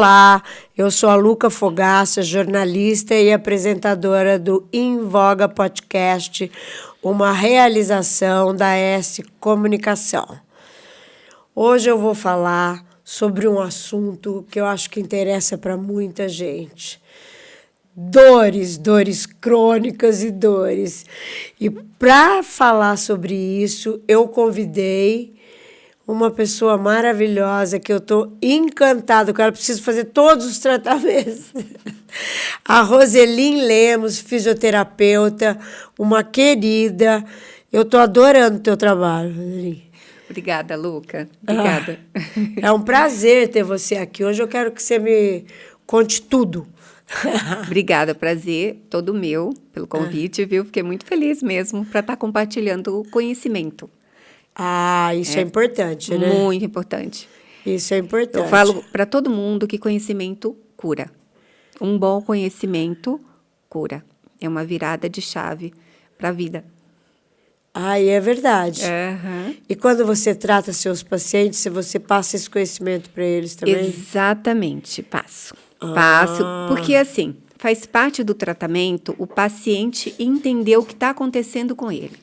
Olá, eu sou a Luca Fogaça, jornalista e apresentadora do Em Voga Podcast, uma realização da S Comunicação. Hoje eu vou falar sobre um assunto que eu acho que interessa para muita gente. Dores crônicas e dores. E para falar sobre isso, eu convidei uma pessoa maravilhosa que eu estou encantada com ela. Preciso fazer todos os tratamentos. A Roselin Lemos, fisioterapeuta, uma querida. Eu estou adorando o teu trabalho, Roselin. Obrigada, Luca. Obrigada. É um prazer ter você aqui. Hoje eu quero que você me conte tudo. Obrigada, prazer todo meu pelo convite, viu? Fiquei muito feliz mesmo para estar compartilhando o conhecimento. Ah, isso é importante, né? Muito importante. Isso é importante. Eu falo para todo mundo que conhecimento cura. Um bom conhecimento cura. É uma virada de chave para a vida. Ah, e é verdade. Uhum. E quando você trata seus pacientes, você passa esse conhecimento para eles também? Exatamente, passo. Passo, porque assim, faz parte do tratamento o paciente entender o que está acontecendo com ele.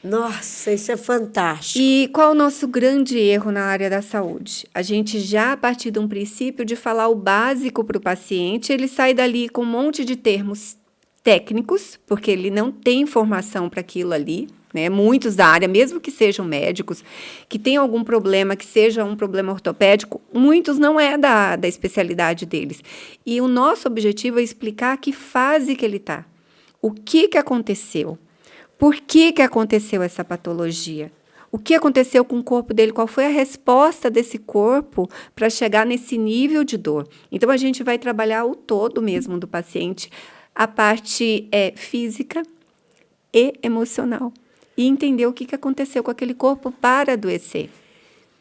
Nossa, isso é fantástico. E qual o nosso grande erro na área da saúde? A gente já, a partir de um princípio de falar o básico para o paciente, ele sai dali com um monte de termos técnicos, porque ele não tem informação para aquilo ali, né? Muitos da área, mesmo que sejam médicos, que tenham algum problema, que seja um problema ortopédico, muitos não é da especialidade deles. E o nosso objetivo é explicar que fase que ele está, o que aconteceu. Por que aconteceu essa patologia? O que aconteceu com o corpo dele? Qual foi a resposta desse corpo para chegar nesse nível de dor? Então, a gente vai trabalhar o todo mesmo do paciente, a parte física e emocional. E entender o que aconteceu com aquele corpo para adoecer.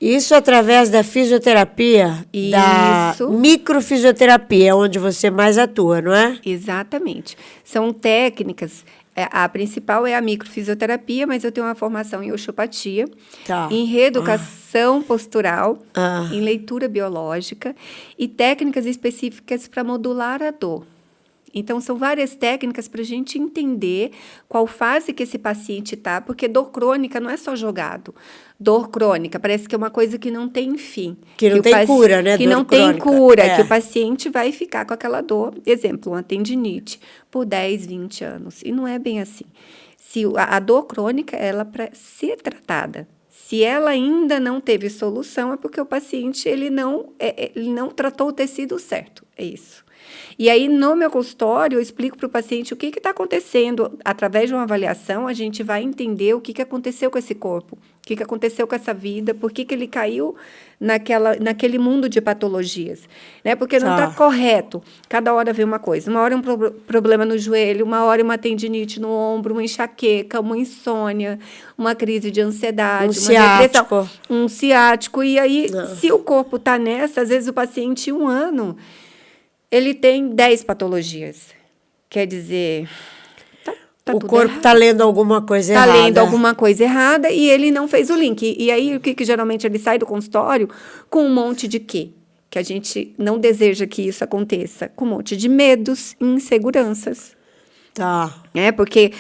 Isso através da fisioterapia, da microfisioterapia, onde você mais atua, não é? Exatamente. São técnicas. A principal é a microfisioterapia, mas eu tenho uma formação em osteopatia, em reeducação postural, em leitura biológica e técnicas específicas para modular a dor. Então, são várias técnicas para a gente entender qual fase que esse paciente está, porque dor crônica não é só jogado. Dor crônica parece que é uma coisa que não tem fim. Que não tem cura, né? Que não tem cura, que o paciente vai ficar com aquela dor. Exemplo, uma tendinite, por 10, 20 anos. E não é bem assim. Se a dor crônica, ela para ser tratada. Se ela ainda não teve solução, é porque o paciente ele não tratou o tecido certo. É isso. E aí, no meu consultório, eu explico para o paciente o que está acontecendo. Através de uma avaliação, a gente vai entender o que aconteceu com esse corpo, o que aconteceu com essa vida, por que ele caiu naquele mundo de patologias. Né? Porque não está correto. Cada hora vem uma coisa. Uma hora é um problema no joelho, uma hora é uma tendinite no ombro, uma enxaqueca, uma insônia, uma crise de ansiedade, depressão, um ciático. E aí, se o corpo está nessa, às vezes o paciente, em um ano, ele tem 10 patologias. Quer dizer, o corpo está lendo alguma coisa errada. Está lendo alguma coisa errada e ele não fez o link. E aí, o que geralmente ele sai do consultório com um monte de quê? Que a gente não deseja que isso aconteça. Com um monte de medos e inseguranças. Tá. Porque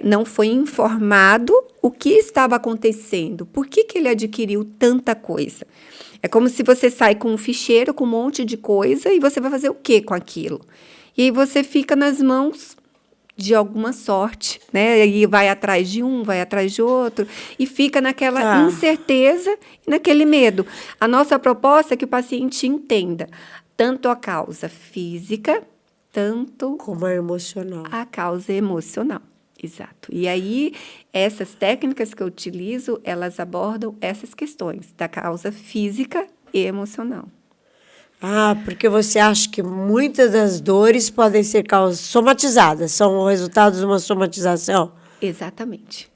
não foi informado o que estava acontecendo. Por que ele adquiriu tanta coisa? É como se você sai com um ficheiro com um monte de coisa e você vai fazer o quê com aquilo? E aí você fica nas mãos de alguma sorte, né? E vai atrás de um, vai atrás de outro, e fica naquela incerteza e naquele medo. A nossa proposta é que o paciente entenda tanto a causa física, tanto como a emocional. A causa emocional. Exato. E aí, essas técnicas que eu utilizo, elas abordam essas questões da causa física e emocional. Porque você acha que muitas das dores podem ser somatizadas, são o resultado de uma somatização? Exatamente.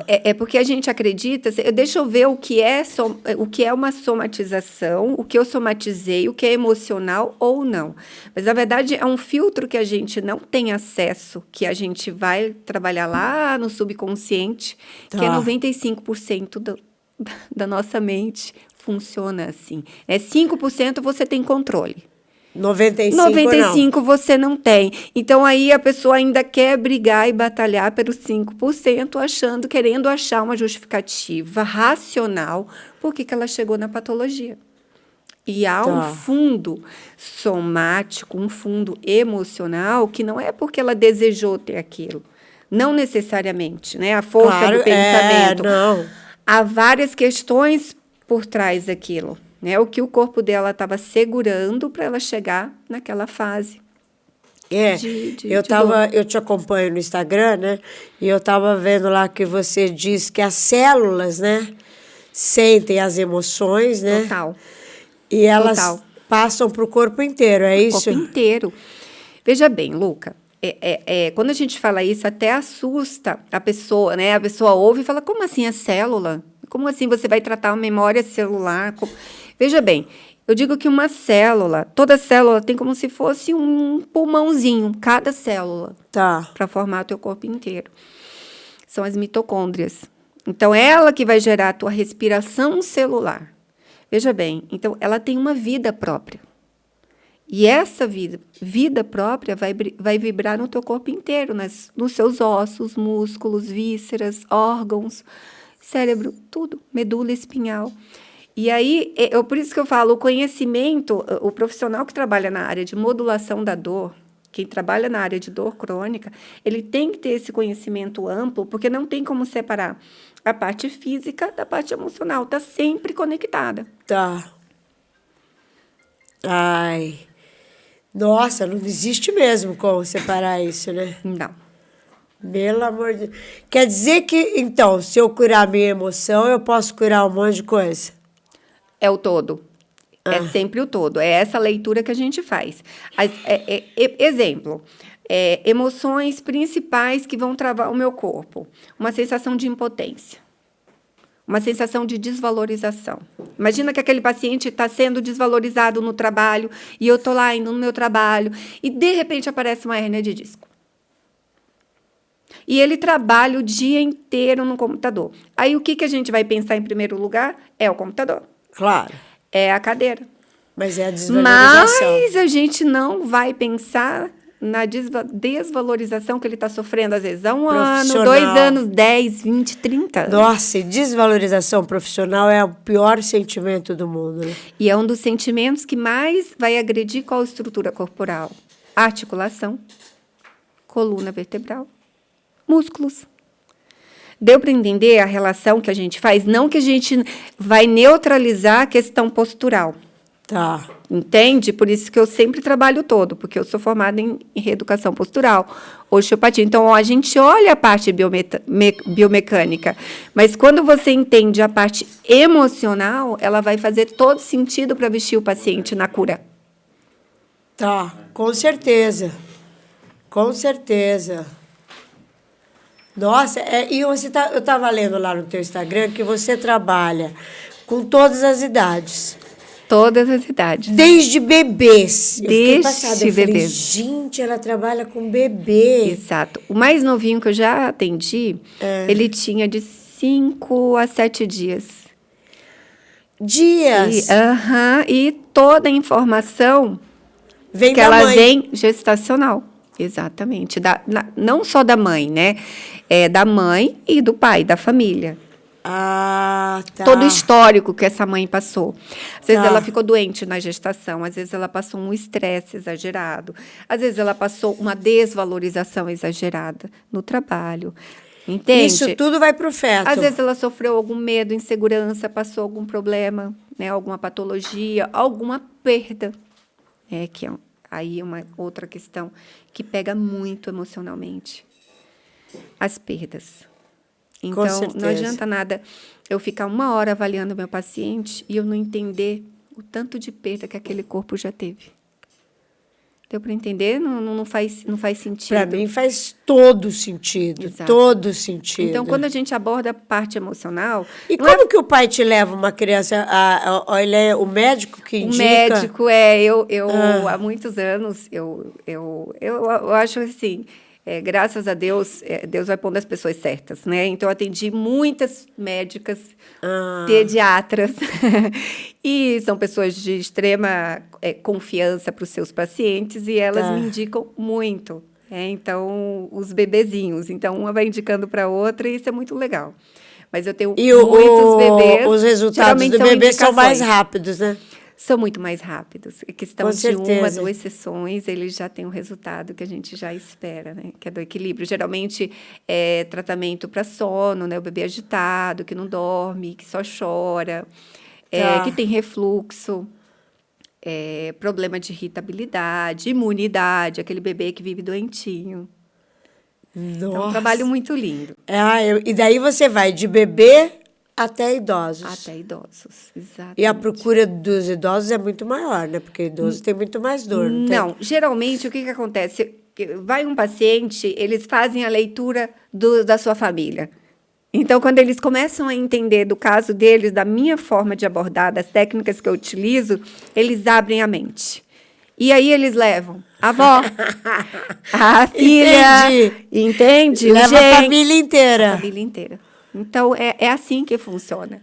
É porque a gente acredita, deixa eu ver o que é uma somatização, o que eu somatizei, o que é emocional ou não. Mas, na verdade, é um filtro que a gente não tem acesso, que a gente vai trabalhar lá no subconsciente, que é 95% da nossa mente funciona assim. 5% você tem controle. 95 não. Você não tem. Então, aí a pessoa ainda quer brigar e batalhar pelos 5%, querendo achar uma justificativa racional por que ela chegou na patologia. E há um fundo somático, um fundo emocional, que não é porque ela desejou ter aquilo. Não necessariamente, né? A força do pensamento. Não. Há várias questões por trás daquilo. Né, o que o corpo dela estava segurando para ela chegar naquela fase. Eu te acompanho no Instagram, né? E eu estava vendo lá que você diz que as células, né, sentem as emoções, né? Total. E elas passam para o corpo inteiro, é isso? O corpo inteiro. Veja bem, Luca, quando a gente fala isso, até assusta a pessoa, né? A pessoa ouve e fala, como assim a célula? Como assim você vai tratar a memória celular? Veja bem, eu digo que uma célula, toda célula tem como se fosse um pulmãozinho, cada célula, para formar o teu corpo inteiro. São as mitocôndrias. Então, ela que vai gerar a tua respiração celular. Veja bem, então, ela tem uma vida própria. E essa vida própria vai vibrar no teu corpo inteiro, nos seus ossos, músculos, vísceras, órgãos, cérebro, tudo, medula espinhal. E aí, por isso que eu falo, o conhecimento, o profissional que trabalha na área de modulação da dor, quem trabalha na área de dor crônica, ele tem que ter esse conhecimento amplo, porque não tem como separar a parte física da parte emocional, está sempre conectada. Ai, nossa, não existe mesmo como separar isso, né? Não. Pelo amor de Deus. Quer dizer que, então, se eu curar a minha emoção, eu posso curar um monte de coisa? É o todo. É sempre o todo. É essa leitura que a gente faz. Exemplo, emoções principais que vão travar o meu corpo. Uma sensação de impotência. Uma sensação de desvalorização. Imagina que aquele paciente está sendo desvalorizado no trabalho e eu estou lá indo no meu trabalho e, de repente, aparece uma hérnia de disco. E ele trabalha o dia inteiro no computador. Aí, o que a gente vai pensar em primeiro lugar? É o computador. Claro. É a cadeira. Mas é a desvalorização. Mas a gente não vai pensar na desvalorização que ele está sofrendo, às vezes, há 1 ano, 2 anos, 10, 20, 30 anos. Nossa, e desvalorização profissional é o pior sentimento do mundo, né? E é um dos sentimentos que mais vai agredir qual estrutura corporal? Articulação, coluna vertebral, músculos. Deu para entender a relação que a gente faz? Não que a gente vai neutralizar a questão postural. Entende? Por isso que eu sempre trabalho todo, porque eu sou formada em reeducação postural, osteopatia. Então, a gente olha a parte biomecânica, mas quando você entende a parte emocional, ela vai fazer todo sentido para vestir o paciente na cura. Com certeza. Com certeza. Nossa, e eu estava lendo lá no teu Instagram que você trabalha com todas as idades. Todas as idades. Desde bebês. Desde bebês. Gente, ela trabalha com bebê. Exato. O mais novinho que eu já atendi, ele tinha de 5 a 7 dias. E toda a informação vem que da ela mãe. vem gestacional. Exatamente. Não só da mãe, né? É da mãe e do pai, da família. Todo o histórico que essa mãe passou. Às vezes ela ficou doente na gestação, às vezes ela passou um estresse exagerado, às vezes ela passou uma desvalorização exagerada no trabalho. Entende? Isso tudo vai pro feto. Às vezes ela sofreu algum medo, insegurança, passou algum problema, né, alguma patologia, alguma perda. Que aí é uma outra questão que pega muito emocionalmente. As perdas. Então, não adianta nada eu ficar 1 hora avaliando o meu paciente e eu não entender o tanto de perda que aquele corpo já teve. Deu para entender? Não faz sentido. Para mim faz todo sentido. Exato. Todo sentido. Então, quando a gente aborda a parte emocional... E como que o pai te leva uma criança? Ele é o médico que indica? O médico há muitos anos, eu acho assim... Graças a Deus, Deus vai pondo as pessoas certas, né? Então, eu atendi muitas médicas, pediatras, e são pessoas de extrema confiança para os seus pacientes, e elas me indicam muito. Então, os bebezinhos. Então, uma vai indicando para a outra, e isso é muito legal. Mas eu tenho muitos bebês. Os resultados do bebê são mais rápidos, né? São muito mais rápidos. É questão Com de certeza. 1, 2 sessões, eles já têm o resultado que a gente já espera, né? Que é do equilíbrio. Geralmente, é tratamento para sono, né? O bebê agitado, que não dorme, que só chora, que tem refluxo, problema de irritabilidade, imunidade, aquele bebê que vive doentinho. Nossa. É um trabalho muito lindo. E daí você vai de bebê até idosos. Até idosos, exatamente. E a procura dos idosos é muito maior, né? Porque idoso tem muito mais dor, não tem? Não, geralmente o que acontece? Vai um paciente, eles fazem a leitura da sua família. Então, quando eles começam a entender do caso deles, da minha forma de abordar, das técnicas que eu utilizo, eles abrem a mente. E aí eles levam a avó, a filha, entende? Leva a família inteira. A família inteira. Então, é assim que funciona.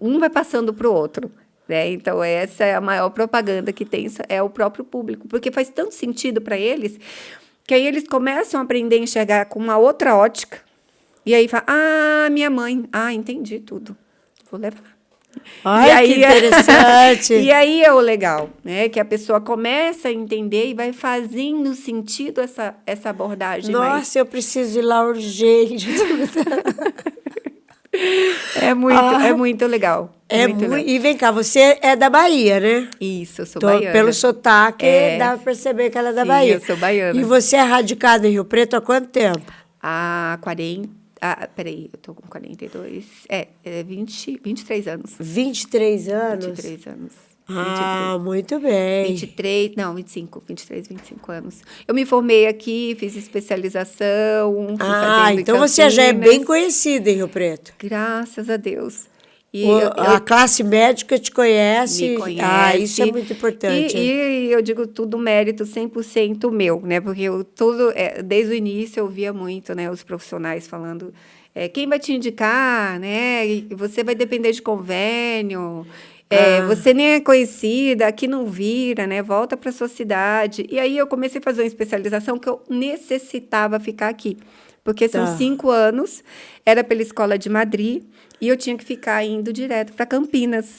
Um vai passando para o outro. Né? Então, essa é a maior propaganda que tem, é o próprio público. Porque faz tanto sentido para eles, que aí eles começam a aprender a enxergar com uma outra ótica. E aí fala, minha mãe. Entendi tudo. Vou levar. Ai, que interessante. E aí é o legal, né? Que a pessoa começa a entender e vai fazendo sentido essa abordagem. Nossa, eu preciso ir lá urgente. É muito legal. Legal. E vem cá, você é da Bahia, né? Isso, eu sou baiana. Pelo sotaque, dá para perceber que ela é da Bahia. Eu sou baiana. E você é radicada em Rio Preto há quanto tempo? Há 40... peraí, eu tô com 42... 23 anos. 23 anos? 23 anos. Muito bem. 23 anos. Eu me formei aqui, fiz especialização, fui fazendo então você já é bem conhecida em Rio Preto. Graças a Deus. A classe médica te conhece. Me conhece. Isso é muito importante. E eu digo tudo mérito 100% meu, né? Porque desde o início eu via muito, né, os profissionais falando quem vai te indicar, né? E você vai depender de convênio. Você nem é conhecida, aqui não vira, né? Volta para sua cidade. E aí eu comecei a fazer uma especialização que eu necessitava ficar aqui. Porque são 5 anos, era pela Escola de Madrid, e eu tinha que ficar indo direto para Campinas.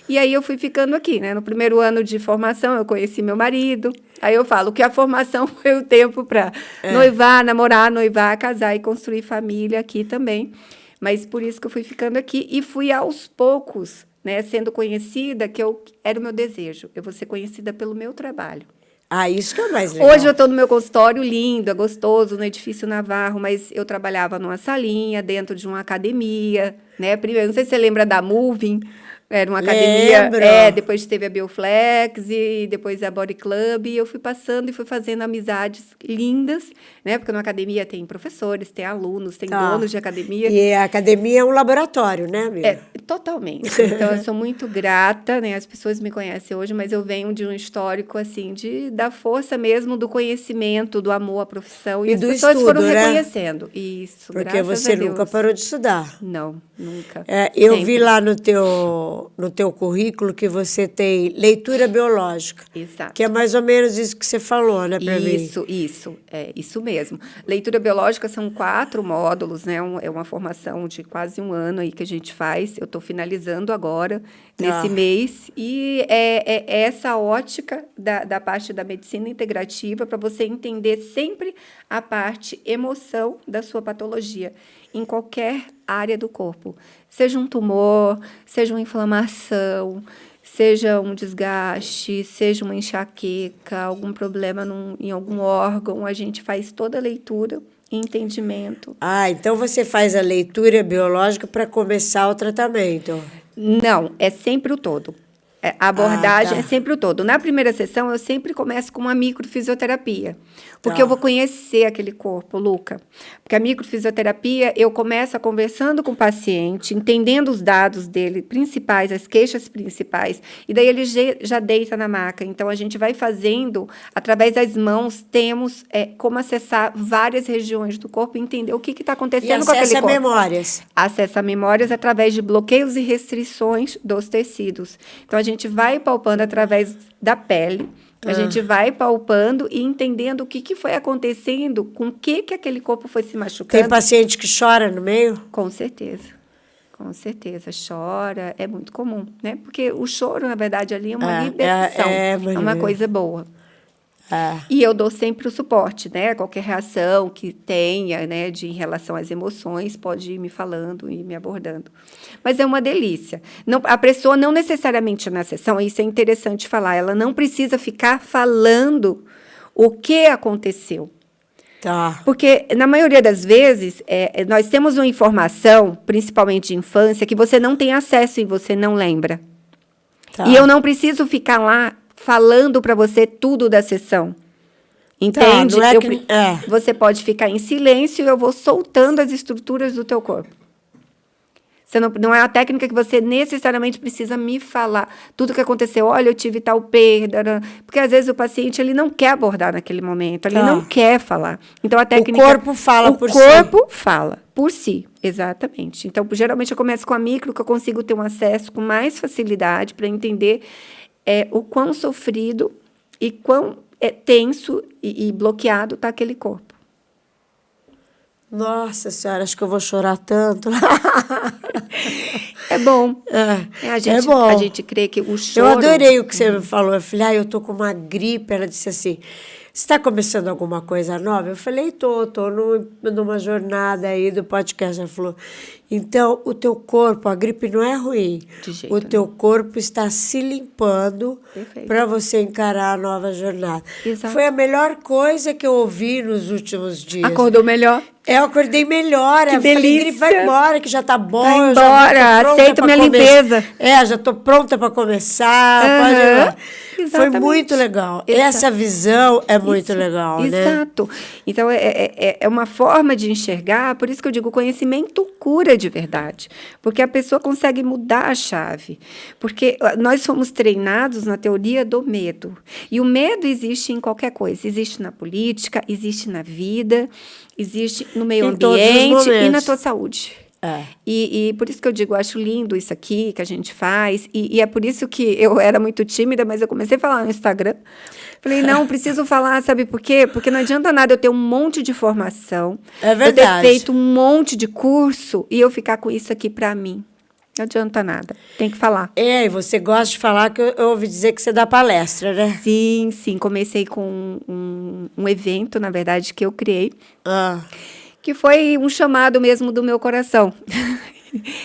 E aí eu fui ficando aqui, né? No primeiro ano de formação, eu conheci meu marido. Aí eu falo que a formação foi o tempo para noivar, casar e construir família aqui também. Mas por isso que eu fui ficando aqui e fui aos poucos, né, sendo conhecida, que era o meu desejo. Eu vou ser conhecida pelo meu trabalho. Isso que é mais legal. Hoje eu estou no meu consultório lindo, é gostoso, no Edifício Navarro, mas eu trabalhava numa salinha, dentro de uma academia, né? Primeiro, não sei se você lembra da Moving, era uma academia. Depois teve a Bioflex e depois a Body Club, e eu fui passando e fui fazendo amizades lindas, né? Porque na academia tem professores, tem alunos, tem donos de academia. E a academia é um laboratório, né, amiga? Totalmente. Então, eu sou muito grata, né? As pessoas me conhecem hoje, mas eu venho de um histórico, assim, da força mesmo, do conhecimento, do amor à profissão. E as do pessoas estudo, foram né? reconhecendo. Isso, porque graças você a Deus. nunca parou de estudar. Não, nunca. Eu vi lá no teu currículo que você tem leitura biológica. Exato. Que é mais ou menos isso que você falou, né, para mim? Isso. É isso mesmo. Leitura biológica são 4 módulos, né? É uma formação de quase 1 ano aí que a gente faz. Eu estou finalizando agora, nesse mês. E é essa ótica da parte da medicina integrativa para você entender sempre a parte emoção da sua patologia, em qualquer área do corpo. Seja um tumor, seja uma inflamação, seja um desgaste, seja uma enxaqueca, algum problema em algum órgão, a gente faz toda a leitura e entendimento. Então você faz a leitura biológica para começar o tratamento. Não, é sempre o todo. A abordagem tá. é sempre o todo. Na primeira sessão, eu sempre começo com uma microfisioterapia, porque eu vou conhecer aquele corpo, Luca. Porque a microfisioterapia, eu começo conversando com o paciente, entendendo os dados dele principais, as queixas principais, e daí ele já deita na maca. Então, a gente vai fazendo, através das mãos, temos como acessar várias regiões do corpo e entender o que está acontecendo com aquele corpo. Acessa memórias. Acessa memórias através de bloqueios e restrições dos tecidos. Então, a gente vai palpando através da pele, a gente vai palpando e entendendo o que foi acontecendo, com o que aquele corpo foi se machucando. Tem paciente que chora no meio? Com certeza. Com certeza. Chora, é muito comum, né? Porque o choro, na verdade, ali é uma libertação. É uma coisa boa. E eu dou sempre o suporte, né? Qualquer reação que tenha, né, em relação às emoções, pode ir me falando e me abordando. Mas é uma delícia. A pessoa não necessariamente na sessão, isso é interessante falar, ela não precisa ficar falando o que aconteceu. Tá. Porque, na maioria das vezes, nós temos uma informação, principalmente de infância, que você não tem acesso e você não lembra. Tá. E eu não preciso ficar lá falando para você tudo da sessão. Entende? Tá, você pode ficar em silêncio e eu vou soltando as estruturas do teu corpo. Você não é uma técnica que você necessariamente precisa me falar tudo o que aconteceu. Olha, eu tive tal perda. Porque, às vezes, o paciente ele não quer abordar naquele momento. Ele não quer falar. Então, a técnica... O corpo fala por si. O corpo fala por si, exatamente. Então, geralmente, eu começo com a micro, que eu consigo ter um acesso com mais facilidade para entender o quão sofrido e quão tenso e bloqueado está aquele corpo. Nossa Senhora, acho que eu vou chorar tanto. É bom. É bom. A gente crê que o choro... Eu adorei o que você me falou. Eu falei, eu tô com uma gripe. Ela disse assim, você está começando alguma coisa nova? Eu falei, tô numa jornada aí do podcast. Ela falou, então, o teu corpo, a gripe não é ruim. O teu corpo está se limpando para você encarar a nova jornada. Exato. Foi a melhor coisa que eu ouvi nos últimos dias. Acordou melhor? Eu acordei melhor. Que eu delícia. Falei, gripe, vai embora, que já tá bom. Vai embora, aceito minha limpeza. Já tô pronta para começar. Pode ir lá. Foi muito legal. Essa visão é muito legal, né? Exato. Então, é uma forma de enxergar, por isso que eu digo, conhecimento cura de verdade. Porque a pessoa consegue mudar a chave. Porque nós fomos treinados na teoria do medo. E o medo existe em qualquer coisa. Existe na política, existe na vida, existe no meio ambiente e na tua saúde. E por isso que eu digo, eu acho lindo isso aqui que a gente faz. E é por isso que eu era muito tímida, mas eu comecei a falar no Instagram. Falei, não, preciso falar, sabe por quê? Porque não adianta nada eu ter um monte de formação. É verdade. Eu ter feito um monte de curso e eu ficar com isso aqui para mim. Não adianta nada. Tem que falar. E você gosta de falar, que eu ouvi dizer que você dá palestra, né? Sim. Comecei com um evento, na verdade, que eu criei. Que foi um chamado mesmo do meu coração.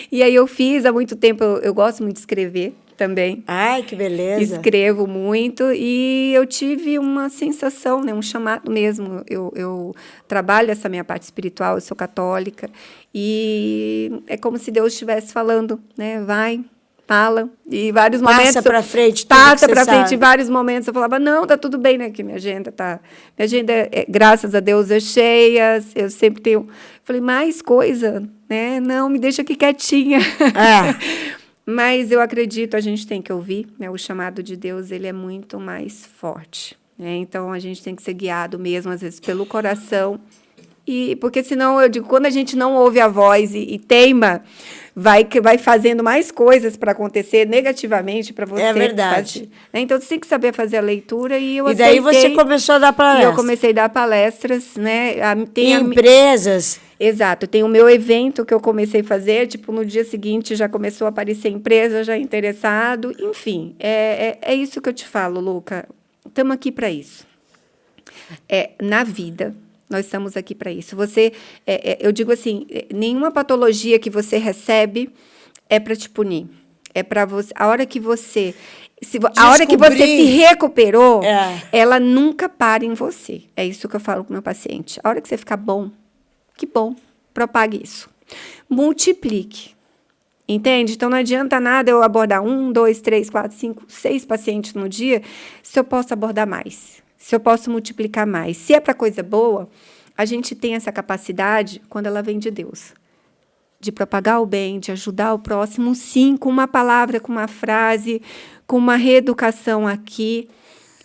E aí eu fiz há muito tempo, eu gosto muito de escrever também. Ai, que beleza. Escrevo muito e eu tive uma sensação, né, um chamado mesmo. Eu trabalho essa minha parte espiritual, eu sou católica, e é como se Deus estivesse falando, né, vai, fala, e vários momentos... Passa para frente, passa para frente, em vários momentos eu falava, não, tá tudo bem, né, que minha agenda, graças a Deus, é cheia, eu sempre tenho... Falei, mais coisa, né, não, me deixa aqui quietinha. Mas eu acredito, a gente tem que ouvir, né, o chamado de Deus, ele é muito mais forte, né, então a gente tem que ser guiado mesmo, às vezes, pelo coração, porque senão, eu digo, quando a gente não ouve a voz e teima, vai fazendo mais coisas para acontecer negativamente para você. É verdade. Né? Então, você tem que saber fazer a leitura e eu daí você começou a dar palestras. E eu comecei a dar palestras, né? Em empresas. Exato. Tem o meu evento que eu comecei a fazer, no dia seguinte já começou a aparecer empresa já interessado. Enfim, é isso que eu te falo, Luca. Estamos aqui para isso. Na vida... Nós estamos aqui para isso. Eu digo assim, nenhuma patologia que você recebe é para te punir. É para você. A hora que você se recuperou, ela nunca para em você. É isso que eu falo com o meu paciente. A hora que você ficar bom, que bom, propague isso. Multiplique. Entende? Então, não adianta nada eu abordar 1, 2, 3, 4, 5, 6 pacientes no dia, se eu posso abordar mais, se eu posso multiplicar mais. Se é para coisa boa, a gente tem essa capacidade quando ela vem de Deus, de propagar o bem, de ajudar o próximo, sim, com uma palavra, com uma frase, com uma reeducação aqui.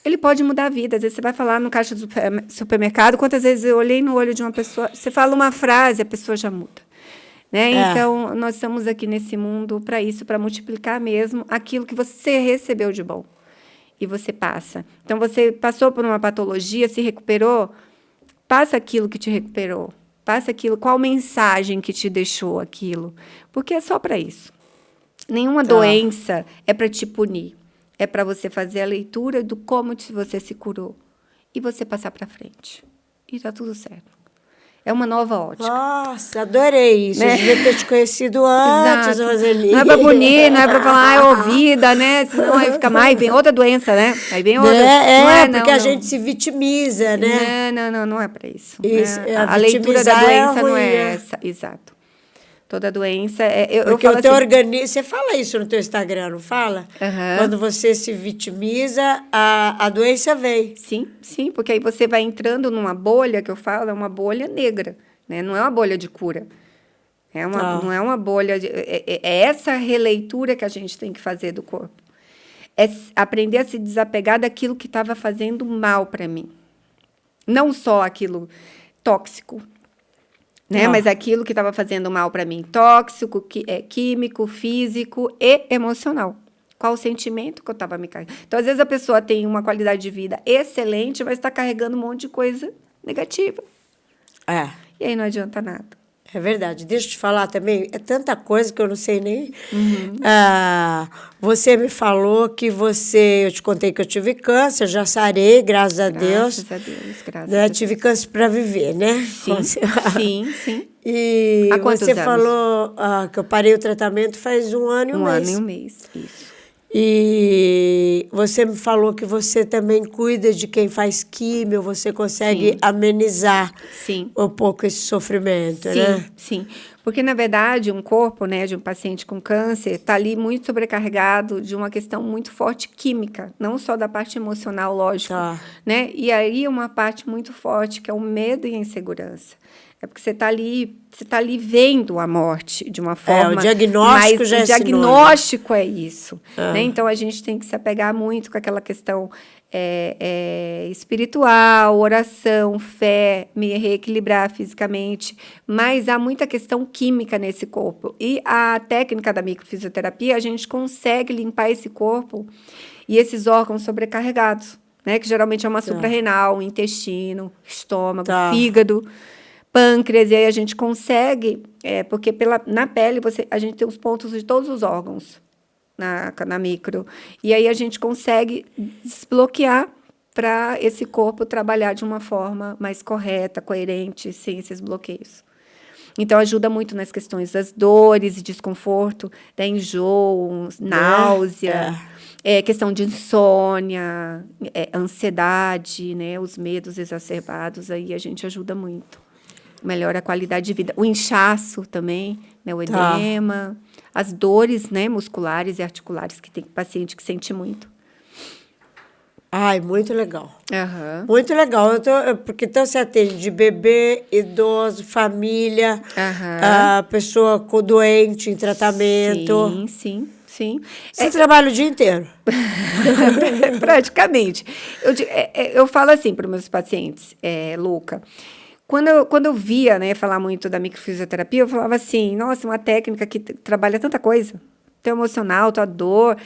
Ele pode mudar a vida. Às vezes você vai falar no caixa do supermercado, quantas vezes eu olhei no olho de uma pessoa, você fala uma frase, a pessoa já muda. Né? Então, nós estamos aqui nesse mundo para isso, para multiplicar mesmo aquilo que você recebeu de bom. E você passa. Então, você passou por uma patologia, se recuperou, passa aquilo que te recuperou. Passa aquilo, qual mensagem que te deixou aquilo. Porque é só para isso. Nenhuma doença é para te punir. É para você fazer a leitura do como você se curou. E você passar para frente. E está tudo certo. É uma nova ótica. Nossa, adorei isso. Né? Eu devia ter te conhecido antes, Roseli. Não é para punir, não é para falar, é ouvida, né? Senão aí fica mais, vem outra doença, né? Aí vem outra. Porque a gente se vitimiza, né? Não é para isso. Isso né? A leitura da doença não é essa. Exato. Toda doença porque o teu organismo... Você fala isso no teu Instagram, não fala? Quando você se vitimiza, a doença vem. Sim, porque aí você vai entrando numa bolha, que eu falo, é uma bolha negra, né? Não é uma bolha de cura. Não é uma bolha... É essa releitura que a gente tem que fazer do corpo. É aprender a se desapegar daquilo que estava fazendo mal para mim. Não só aquilo tóxico, né? Mas aquilo que estava fazendo mal para mim, tóxico, químico, físico e emocional. Qual o sentimento que eu estava me carregando? Então, às vezes, a pessoa tem uma qualidade de vida excelente, mas está carregando um monte de coisa negativa. E aí não adianta nada. É verdade. Deixa eu te falar também, é tanta coisa que eu não sei nem... Você me falou que eu te contei que eu tive câncer, já sarei, graças a Deus. Graças a Deus. Tive câncer para viver, né? Sim. E há quantos você anos? Falou que eu parei o tratamento faz 1 ano e 1 mês. 1 ano e 1 mês, isso. E você me falou que você também cuida de quem faz químio, você consegue amenizar um pouco esse sofrimento, né? Sim. Porque, na verdade, um corpo, né, de um paciente com câncer está ali muito sobrecarregado de uma questão muito forte química, não só da parte emocional, lógico, né? E aí uma parte muito forte, que é o medo e a insegurança. É porque você está ali vendo a morte de uma forma... o diagnóstico mas já é o diagnóstico é isso. Né? Então, a gente tem que se apegar muito com aquela questão espiritual, oração, fé, me reequilibrar fisicamente. Mas há muita questão química nesse corpo. E a técnica da microfisioterapia, a gente consegue limpar esse corpo e esses órgãos sobrecarregados, né? Que geralmente é uma suprarrenal, intestino, estômago, fígado, pâncreas, e aí a gente consegue, porque na pele a gente tem os pontos de todos os órgãos na micro, e aí a gente consegue desbloquear para esse corpo trabalhar de uma forma mais correta, coerente, sem esses bloqueios. Então, ajuda muito nas questões das dores e desconforto, da enjoo, náusea, questão de insônia, ansiedade, né, os medos exacerbados, aí a gente ajuda muito. Melhora a qualidade de vida. O inchaço também, né, o edema, as dores, né, musculares e articulares, que tem paciente que sente muito. Ai, muito legal. Muito legal. Porque então você atende de bebê, idoso, família, pessoa doente em tratamento. Sim. Você trabalha o dia inteiro? Praticamente. Eu falo assim para os meus pacientes, Luca. Quando eu via, né, falar muito da microfisioterapia, eu falava assim, nossa, uma técnica que trabalha tanta coisa, teu emocional, tua dor,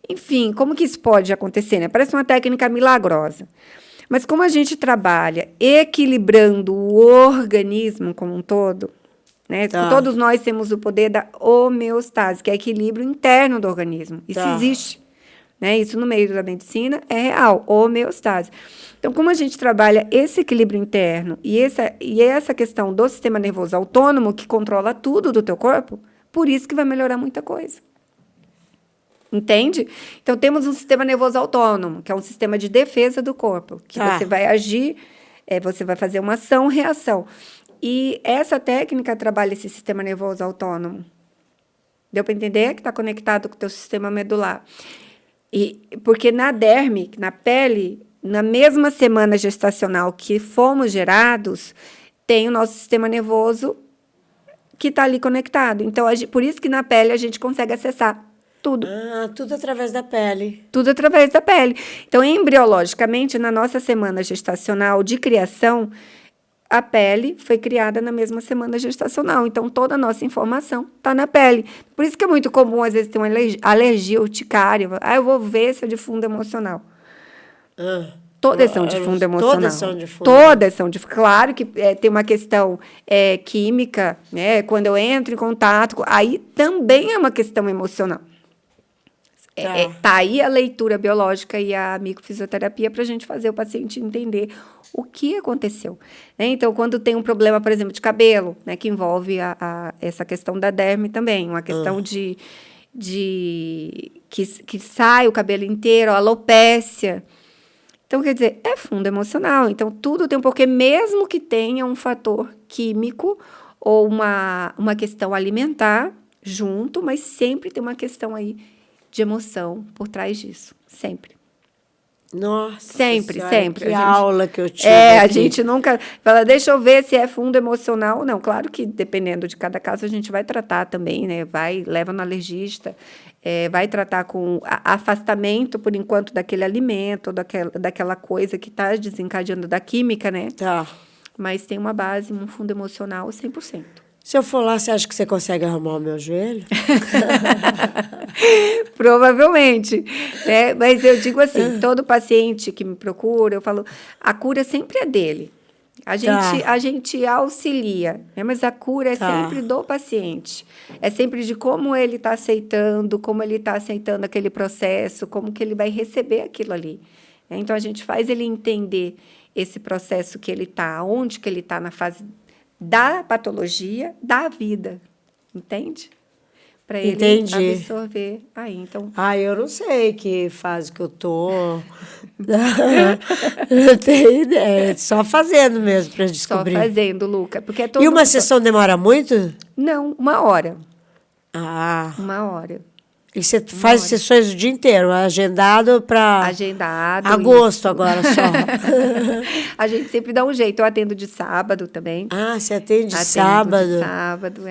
enfim, como que isso pode acontecer, né? Parece uma técnica milagrosa. Mas como a gente trabalha equilibrando o organismo como um todo, né? Todos nós temos o poder da homeostase, que é equilíbrio interno do organismo. Isso existe. Né? Isso no meio da medicina é real, homeostase. Então, como a gente trabalha esse equilíbrio interno e essa questão do sistema nervoso autônomo, que controla tudo do teu corpo, por isso que vai melhorar muita coisa. Entende? Então, temos um sistema nervoso autônomo, que é um sistema de defesa do corpo, que você vai agir, você vai fazer uma ação, reação. E essa técnica trabalha esse sistema nervoso autônomo. Deu para entender que está conectado com o teu sistema medular. Porque na derme, na pele, na mesma semana gestacional que fomos gerados, tem o nosso sistema nervoso que está ali conectado. Então, por isso que na pele a gente consegue acessar tudo. Tudo através da pele. Tudo através da pele. Então, embriologicamente, na nossa semana gestacional de criação, a pele foi criada na mesma semana gestacional. Então, toda a nossa informação está na pele. Por isso que é muito comum, às vezes, ter uma alergia urticária. Eu vou ver se é de fundo emocional. Todas são de fundo emocional. Todas são de fundo. Todas são de fundo. Claro que tem uma questão química, né? Quando eu entro em contato, aí também é uma questão emocional. Tá aí a leitura biológica e a microfisioterapia para a gente fazer o paciente entender o que aconteceu. Né? Então, quando tem um problema, por exemplo, de cabelo, né, que envolve essa questão da derme também, uma questão de que sai o cabelo inteiro, alopécia. Então, quer dizer, é fundo emocional. Então, tudo tem um porquê, mesmo que tenha um fator químico ou uma questão alimentar junto, mas sempre tem uma questão aí de emoção por trás disso. Sempre. Nossa sempre, senhora, sempre. Que aula que eu tive a aqui. gente nunca fala, deixa eu ver se é fundo emocional ou não. Claro que, dependendo de cada caso, a gente vai tratar também, né? Leva no alergista, vai tratar com afastamento, por enquanto, daquele alimento, daquela coisa que está desencadeando da química, né? Tá. Mas tem uma base, um fundo emocional 100%. Se eu for lá, você acha que você consegue arrumar o meu joelho? Provavelmente. Né? Mas eu digo assim, todo paciente que me procura, eu falo, a cura sempre é dele. A gente auxilia, né? Mas a cura é sempre do paciente. É sempre de como ele está aceitando, aquele processo, como que ele vai receber aquilo ali. Né? Então, a gente faz ele entender esse processo que ele está, onde que ele está na fase da patologia, da vida, entende? Para ele absorver aí, então... eu não sei que fase que eu tô. Não tenho ideia. Só fazendo mesmo para descobrir. Só fazendo, Luca. Porque E uma sessão demora muito? Não, 1 hora. 1 hora. E você faz sessões o dia inteiro, agendado para... Agendado. Agosto isso. Agora só. A gente sempre dá um jeito. Eu atendo de sábado também. Você atende de sábado? De sábado,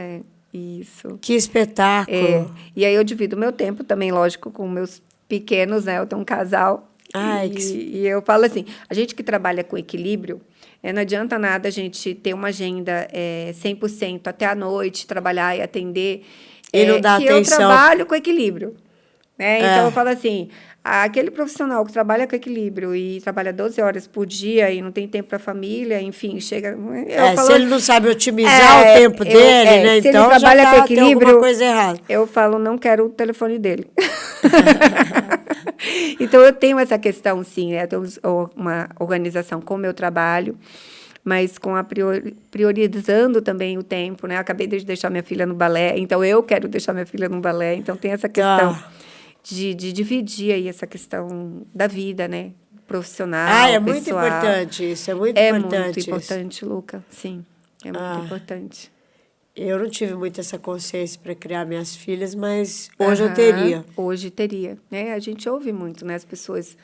isso. Que espetáculo. E aí eu divido o meu tempo também, lógico, com meus pequenos, né? Eu tenho um casal. E eu falo assim, a gente que trabalha com equilíbrio, não adianta nada a gente ter uma agenda 100% até a noite, trabalhar e atender... E não dá atenção. Eu trabalho com equilíbrio. Né? Então, eu falo assim, aquele profissional que trabalha com equilíbrio e trabalha 12 horas por dia e não tem tempo para a família, enfim, chega... se ele não sabe otimizar o tempo dele, né? Se então ele trabalha já com equilíbrio, tem alguma coisa errada. Eu falo, não quero o telefone dele. Então, eu tenho essa questão, sim, né? Eu tenho uma organização com o meu trabalho, mas com priorizando também o tempo, né? Acabei de deixar minha filha no balé, então eu quero deixar minha filha no balé, então tem essa questão de dividir aí essa questão da vida, né? Profissional, é pessoal. muito importante isso, é muito importante. É muito importante, Luca, sim, é muito importante. Eu não tive muito essa consciência para criar minhas filhas, mas hoje eu teria. Hoje teria, né? A gente ouve muito, né? As pessoas...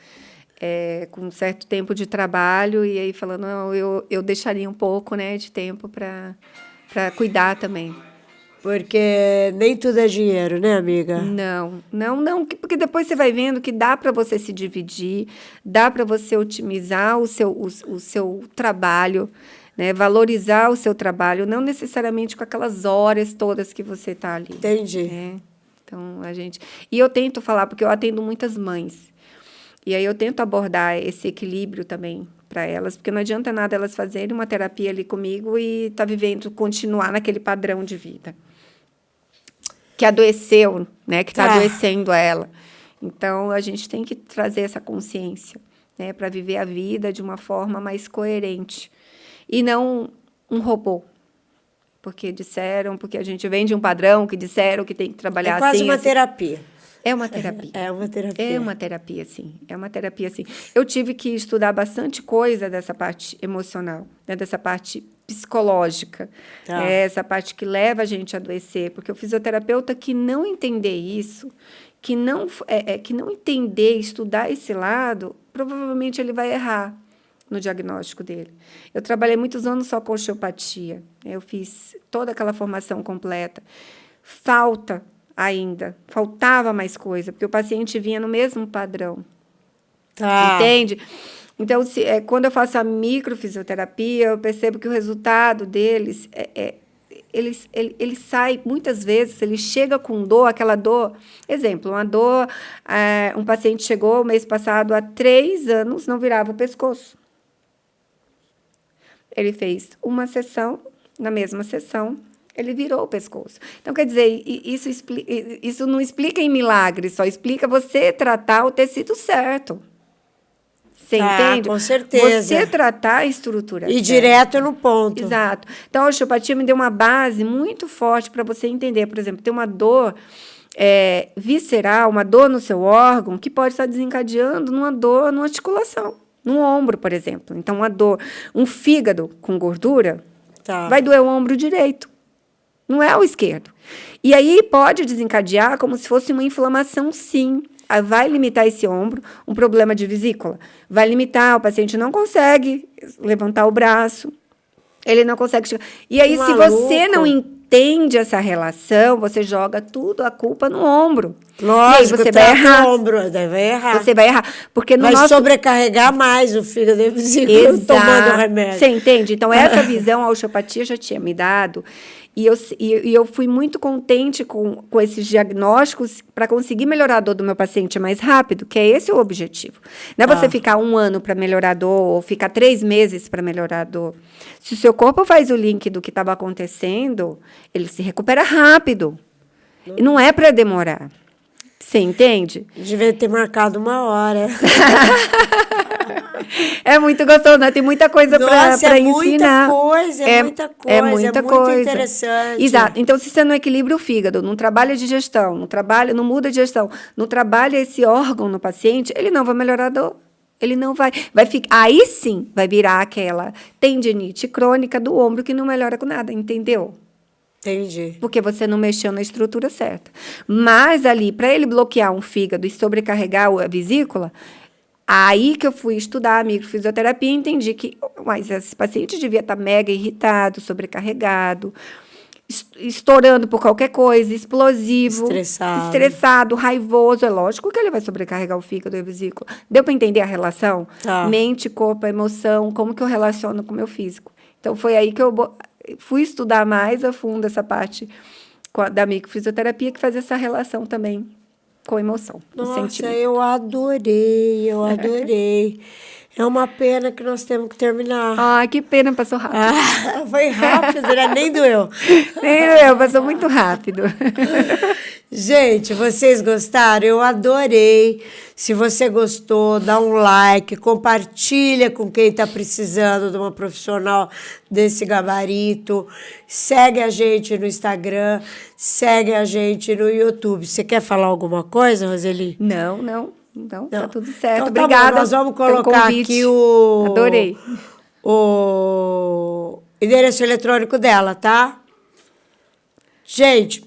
com um certo tempo de trabalho, e aí falando, não, eu deixaria um pouco, né, de tempo para cuidar também. Porque nem tudo é dinheiro, né, amiga? Não, porque depois você vai vendo que dá para você se dividir, dá para você otimizar o seu trabalho, né, valorizar o seu trabalho, não necessariamente com aquelas horas todas que você está ali. Entendi. Né? Então, E eu tento falar, porque eu atendo muitas mães, e aí eu tento abordar esse equilíbrio também para elas, porque não adianta nada elas fazerem uma terapia ali comigo e continuar naquele padrão de vida. Que adoeceu, né? Que está adoecendo ela. Então, a gente tem que trazer essa consciência, né? Para viver a vida de uma forma mais coerente. E não um robô. Porque a gente vem de um padrão que disseram que tem que trabalhar assim. É quase uma terapia. É uma terapia. É uma terapia. É uma terapia, sim. É uma terapia, sim. Eu tive que estudar bastante coisa dessa parte emocional, né? Dessa parte psicológica. Tá. É essa parte que leva a gente a adoecer. Porque o fisioterapeuta que não entender isso, que não entender, estudar esse lado, provavelmente ele vai errar no diagnóstico dele. Eu trabalhei muitos anos só com osteopatia. Eu fiz toda aquela formação completa. Faltava mais coisa, porque o paciente vinha no mesmo padrão. Tá. Entende? Então, quando eu faço a microfisioterapia, eu percebo que o resultado deles ele sai, muitas vezes, ele chega com dor, aquela dor. Exemplo, uma dor, um paciente chegou mês passado, há 3 anos, não virava o pescoço. Ele fez uma sessão, na mesma sessão, ele virou o pescoço. Então, quer dizer, isso não explica em milagre, só explica você tratar o tecido certo. Você entende? Com certeza. Você tratar a estrutura E certa. direto no ponto. Exato. Então, a osteopatia me deu uma base muito forte para você entender. Por exemplo, tem uma dor visceral, uma dor no seu órgão, que pode estar desencadeando numa dor numa articulação, no ombro, por exemplo. Então, uma dor, um fígado com gordura, vai doer o ombro direito. Não é o esquerdo. E aí pode desencadear como se fosse uma inflamação, sim. Vai limitar esse ombro, um problema de vesícula. Vai limitar, o paciente não consegue levantar o braço, ele não consegue chegar. E aí, se você não entende essa relação, você joga tudo a culpa no ombro. Lógico, você vai errar. Você vai errar. Porque vai sobrecarregar mais o fígado e a vesícula tomando remédio. Você entende? Então, essa visão a osteopatia já tinha me dado. E eu fui muito contente com esses diagnósticos para conseguir melhorar a dor do meu paciente mais rápido, que é esse o objetivo. Não é você ficar 1 ano para melhorar a dor, ou ficar 3 meses para melhorar a dor. Se o seu corpo faz o link do que estava acontecendo, ele se recupera rápido. E não é para demorar. Você entende? Devia ter marcado 1 hora. É muito gostoso, né? Tem muita coisa para ensinar. É muita coisa. É muito interessante. Exato. Então, se você não equilibra o fígado, não trabalha a digestão, não muda a digestão, não trabalha esse órgão no paciente, ele não vai melhorar a dor. Ele não vai ficar. Aí sim vai virar aquela tendinite crônica do ombro que não melhora com nada, entendeu? Entendi. Porque você não mexeu na estrutura certa. Mas ali, para ele bloquear um fígado e sobrecarregar a vesícula, aí que eu fui estudar a microfisioterapia e entendi que esse paciente devia estar mega irritado, sobrecarregado, estourando por qualquer coisa, explosivo, estressado, raivoso. É lógico que ele vai sobrecarregar o fígado e a vesícula. Deu para entender a relação? Mente, corpo, emoção, como que eu relaciono com o meu físico. Então, foi aí que eu fui estudar mais a fundo essa parte da microfisioterapia, que faz essa relação também com emoção. Nossa, eu adorei. É uma pena que nós temos que terminar. Ai, que pena, passou rápido. Foi rápido, né? Nem doeu. Nem doeu, passou muito rápido. Gente, vocês gostaram? Eu adorei. Se você gostou, dá um like, compartilha com quem está precisando de uma profissional desse gabarito. Segue a gente no Instagram, segue a gente no YouTube. Você quer falar alguma coisa, Roseli? Não. Tá tudo certo. Então, obrigada. Bom, nós vamos colocar aqui o... Adorei. O endereço eletrônico dela, tá? Gente,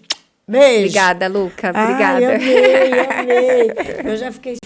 beijo. Obrigada, Luca. Obrigada. Ai, amei. Eu já fiquei...